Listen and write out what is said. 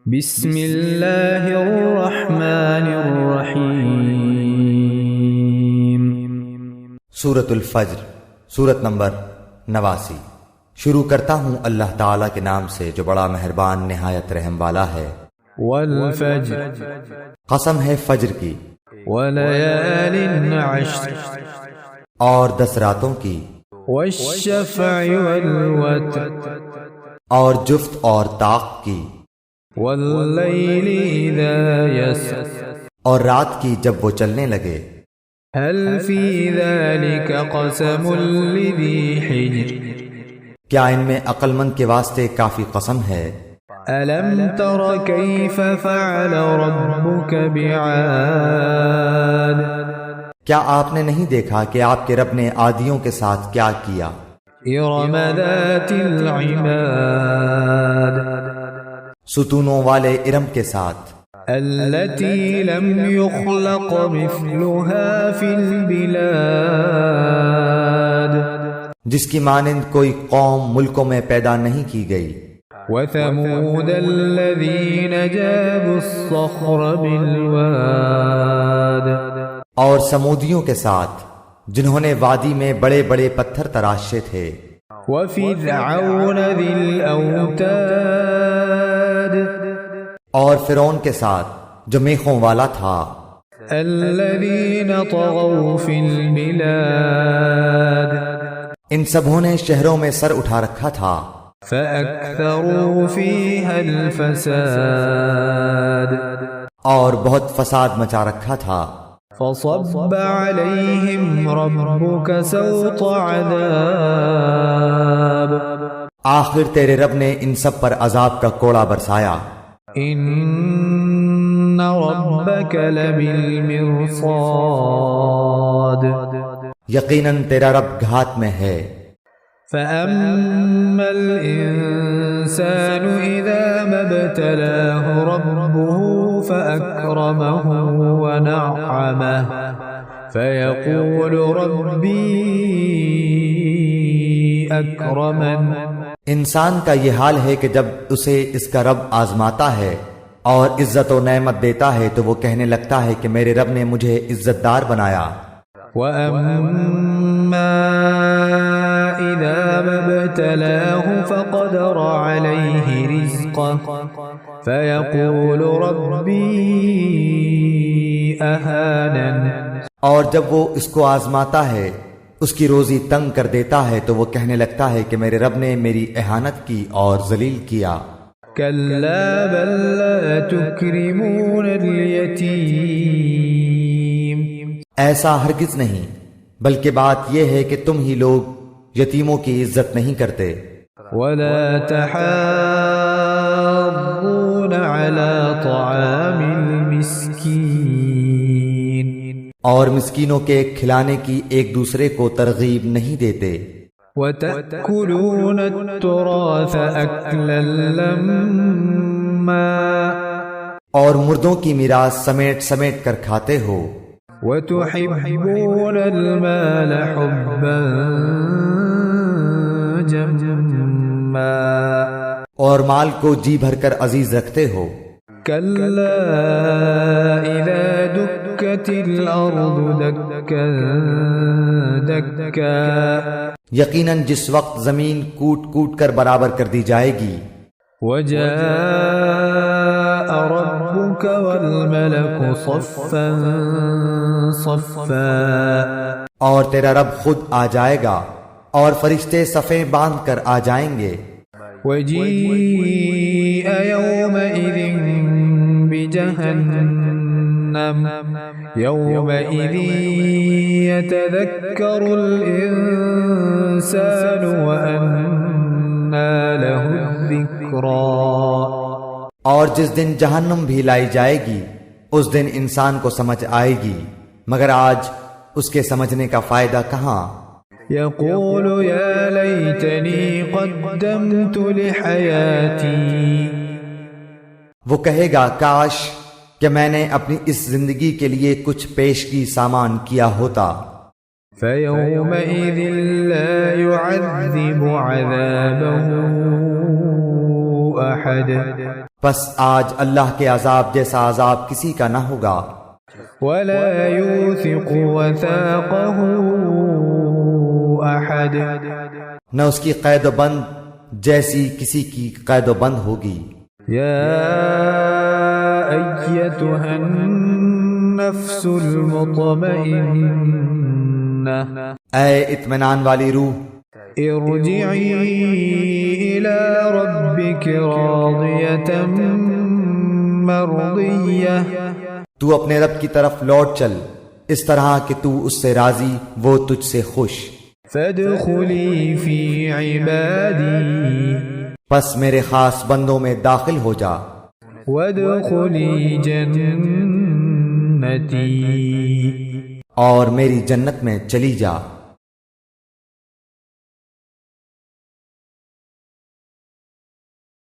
بسم اللہ الرحمن الرحیم۔ سورۃ الفجر، سورت نمبر 89۔ شروع کرتا ہوں اللہ تعالیٰ کے نام سے جو بڑا مہربان نہایت رحم والا ہے۔ والفجر، قسم ہے فجر کی، ولیال عشر، اور 10 راتوں کی، والشفع والوتر، اور جفت اور طاق کی، واللیل اذا یسر، اور رات کی جب وہ چلنے لگے۔ هل فی ذلک قسم لذی حجر، کیا ان میں عقل مند کے واسطے کافی قسم ہے؟ الم تر کیف فعل ربک بعاد، کیا آپ نے نہیں دیکھا کہ آپ کے رب نے عادیوں کے ساتھ کیا کیا؟ ارم ذات العماد، ستونوں والے ارم کے ساتھ، التي لم يخلق مثلها في البلاد، جس کی مانند کوئی قوم ملکوں میں پیدا نہیں کی گئی۔ وثمود الذين جابوا الصخر بالواد، اور سمودیوں کے ساتھ جنہوں نے وادی میں بڑے بڑے پتھر تراشے تھے۔ وفرعون ذي الأوتاد، اور فرعون کے ساتھ جو میخوں والا تھا۔ الذين طغوا في البلاد، ان سبوں نے شہروں میں سر اٹھا رکھا تھا۔ فأكثروا فيها الفساد، اور بہت فساد مچا رکھا تھا۔ فصب عليهم ربك سوط عذاب، آخر تیرے رب نے ان سب پر عذاب کا کوڑا برسایا۔ ان ربك لبالمرصاد، یقیناً تیرا رب گھات میں ہے۔ فأما الإنسان إذا ما ابتلاه ربه فأكرمه ونعمه فيقول ربي أكرمن، انسان کا یہ حال ہے کہ جب اسے اس کا رب آزماتا ہے اور عزت و نعمت دیتا ہے تو وہ کہنے لگتا ہے کہ میرے رب نے مجھے عزت دار بنایا۔ وَأَمَّا إِذَا مَا ابْتَلَاهُ فَقَدَرَ عَلَيْهِ رِزْقَهُ فَيَقُولُ رَبِّي أَهَانَنِ، اور جب وہ اس کو آزماتا ہے، اس کی روزی تنگ کر دیتا ہے تو وہ کہنے لگتا ہے کہ میرے رب نے میری اہانت کی اور ذلیل کیا۔ كَلَّا بَل لَّا تُكْرِمُونَ الْيَتِيمَ، ایسا ہرگز نہیں، بلکہ بات یہ ہے کہ تم ہی لوگ یتیموں کی عزت نہیں کرتے۔ وَلَا تَحَاضُّونَ عَلَى طَعَامِ الْمِسْكِينِ، اور مسکینوں کے کھلانے کی ایک دوسرے کو ترغیب نہیں دیتے۔ وَتَأْكُلُونَ التُّرَاثَ أَكْلًا لَمًّا، اور مردوں کی میراث سمیٹ سمیٹ کر کھاتے ہو۔ وَتُحِبُّونَ الْمَالَ حُبًّا جَمًّا، اور مال کو جی بھر کر عزیز رکھتے ہو۔ كَلَّا إِذَا دُكَّتِ الْأَرْضُ دَكًّا دَكًّا، یقیناً جس وقت زمین کوٹ کوٹ کر برابر کر دی جائے گی۔ وَجَاءَ رَبُّكَ وَالْمَلَكُ صَفًّا صَفًّا، اور تیرا رب خود آ جائے گا اور فرشتے صفیں باندھ کر آ جائیں گے۔ وَجِيءَ يَوْمَئِذٍ بِجَهَنَّمَ يَوْمَئِذٍ يَتَذَكَّرُ الْإِنسَانُ وَأَنَّى لَهُ الذِّكْرَى، اور جس دن جہنم بھی لائی جائے گی اس دن انسان کو سمجھ آئے گی، مگر آج اس کے سمجھنے کا فائدہ کہاں۔ يقول يا ليتني قدمت لحياتي، وہ کہے گا کاش کہ میں نے اپنی اس زندگی کے لیے کچھ پیشگی سامان کیا ہوتا۔ فَيَوْمَئِذٍ لَا يُعَذِّبُ عَذَابَهُ أحد پس آج اللہ کے عذاب جیسا عذاب کسی کا نہ ہوگا، ولا يوثق وثاقه أحد نہ اس کی قید و بند جیسی کسی کی قید و بند ہوگی۔ يا أيتها النفس المطمئنة اے اطمینان والی روح، ارجعي إلى ربك راضية مرضية تو اپنے رب کی طرف لوٹ چل اس طرح کہ تو اس سے راضی، وہ تجھ سے خوش۔ فادخلي في عبادي پس میرے خاص بندوں میں داخل ہو جا، وادخلي جنتي اور میری جنت میں چلی جا۔